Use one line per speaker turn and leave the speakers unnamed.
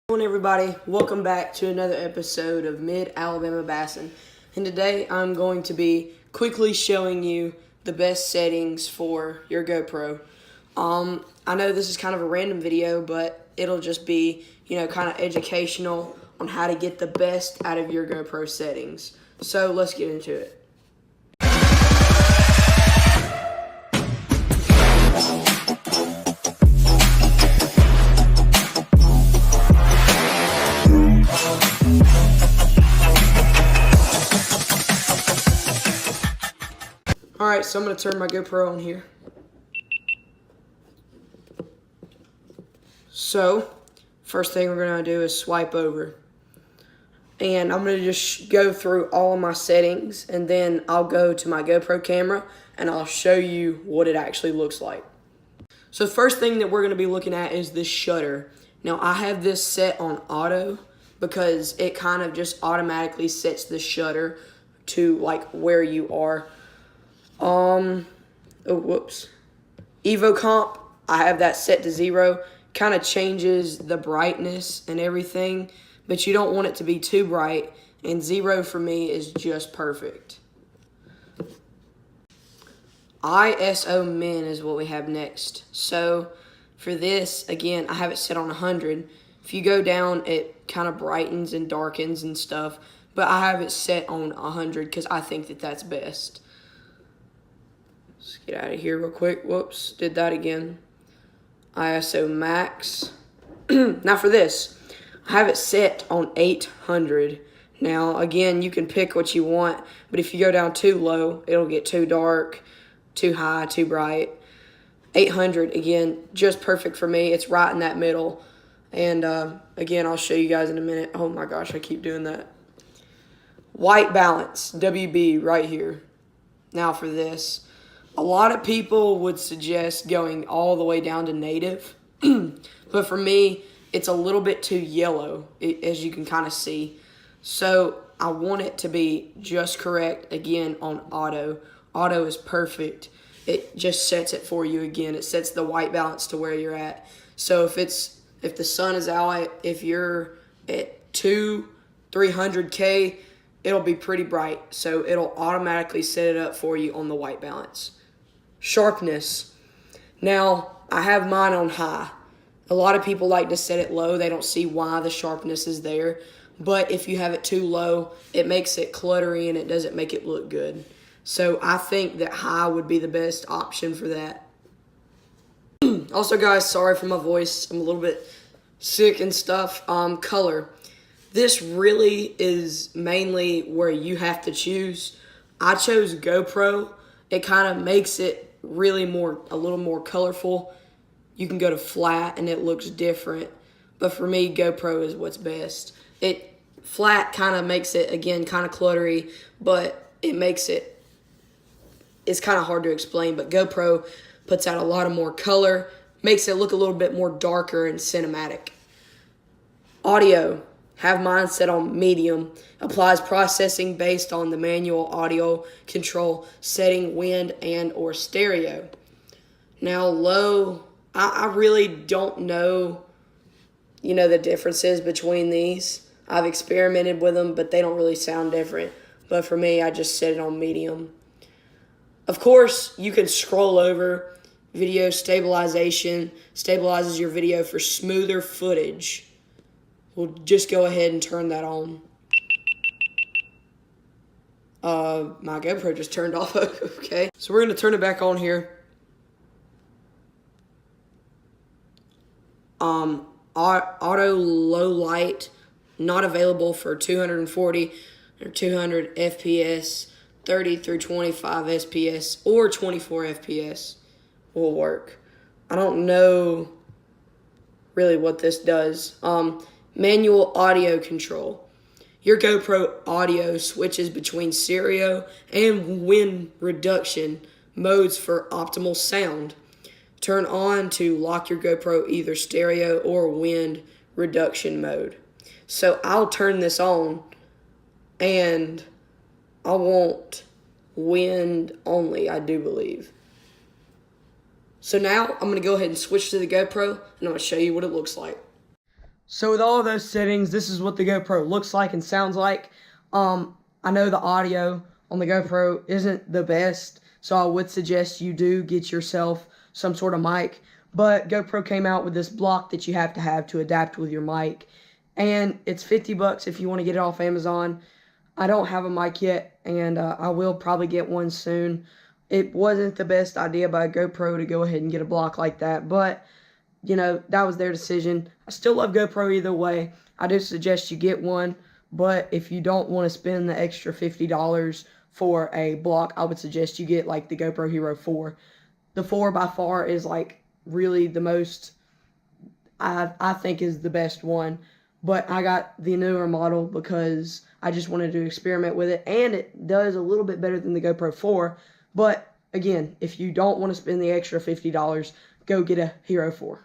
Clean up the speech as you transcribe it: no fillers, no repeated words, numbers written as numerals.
Hello everybody, welcome back to another episode of Mid-Alabama Bassin. And today I'm going to be quickly showing you the best settings for your GoPro. I know this is kind of a random video, but it'll just be, kind of educational on how to get the best out of your GoPro settings. So let's get into it. Alright, so I'm going to turn my GoPro on here. So, first thing we're going to do is swipe over. And I'm going to just go through all of my settings, and then I'll go to my GoPro camera, and I'll show you what it actually looks like. So, first thing that we're going to be looking at is this shutter. Now, I have this set on auto because it kind of just automatically sets the shutter to, where you are. Evo Comp, I have that set to 0. Kind of changes the brightness and everything, but you don't want it to be too bright, and 0 for me is just perfect. ISO min is what we have next. So for this, again, I have it set on 100. If you go down, it kind of brightens and darkens and stuff, but I have it set on 100 because I think that that's best. Let's get out of here real quick. Whoops, did that again. ISO max. Now for this, I have it set on 800. Now, again, you can pick what you want, but if you go down too low, it'll get too dark, too high, too bright. 800, again, just perfect for me. It's right in that middle. And, again, I'll show you guys in a minute. Oh, my gosh, I keep doing that. White balance, WB, right here. Now for this. A lot of people would suggest going all the way down to native, but for me, it's a little bit too yellow, as you can kind of see. So I want it to be just correct, again, on auto. Auto is perfect. It just sets it for you again. It sets the white balance to where you're at. So if the sun is out, if you're at 300K, it'll be pretty bright. So it'll automatically set it up for you on the white balance. Sharpness. Now, I have mine on high. A lot of people like to set it low. They don't see why the sharpness is there. But if you have it too low, it makes it cluttery and it doesn't make it look good. So I think that high would be the best option for that. Also, guys, sorry for my voice. I'm a little bit sick and stuff. Color. This really is mainly where you have to choose. I chose GoPro. It kind of makes it really a little more colorful. You can go to flat and it looks different. But for me, GoPro is what's best. Flat kind of makes it, again, kind of cluttery, but it's kind of hard to explain. But GoPro puts out a lot of more color, makes it look a little bit more darker and cinematic. Audio. Have mine set on medium. Applies processing based on the manual audio control setting, wind, and or stereo. Now low, I really don't know, the differences between these. I've experimented with them, but they don't really sound different. But for me, I just set it on medium. Of course, you can scroll over. Video stabilization stabilizes your video for smoother footage. We'll just go ahead and turn that on. My GoPro just turned off. Okay. So we're going to turn it back on here. Auto low light, not available for 240 or 200 FPS, 30 through 25 FPS, or 24 FPS will work. I don't know really what this does. Manual audio control. Your GoPro audio switches between stereo and wind reduction modes for optimal sound. Turn on to lock your GoPro either stereo or wind reduction mode. So I'll turn this on and I want wind only, I do believe. So now I'm going to go ahead and switch to the GoPro and I'm going to show you what it looks like. So with all of those settings, this is what the GoPro looks like and sounds like. I know the audio on the GoPro isn't the best, so I would suggest you do get yourself some sort of mic. But GoPro came out with this block that you have to adapt with your mic, and it's $50 if you want to get it off Amazon. I don't have a mic yet, and I will probably get one soon. It wasn't the best idea by GoPro to go ahead and get a block like that, but you know, that was their decision. I still love GoPro either way. I do suggest you get one, but if you don't want to spend the extra $50 for a block, I would suggest you get like the GoPro Hero 4. The 4 by far is like really the most, I think is the best one, but I got the newer model because I just wanted to experiment with it, and it does a little bit better than the GoPro 4, but again, if you don't want to spend the extra $50, go get a Hero 4.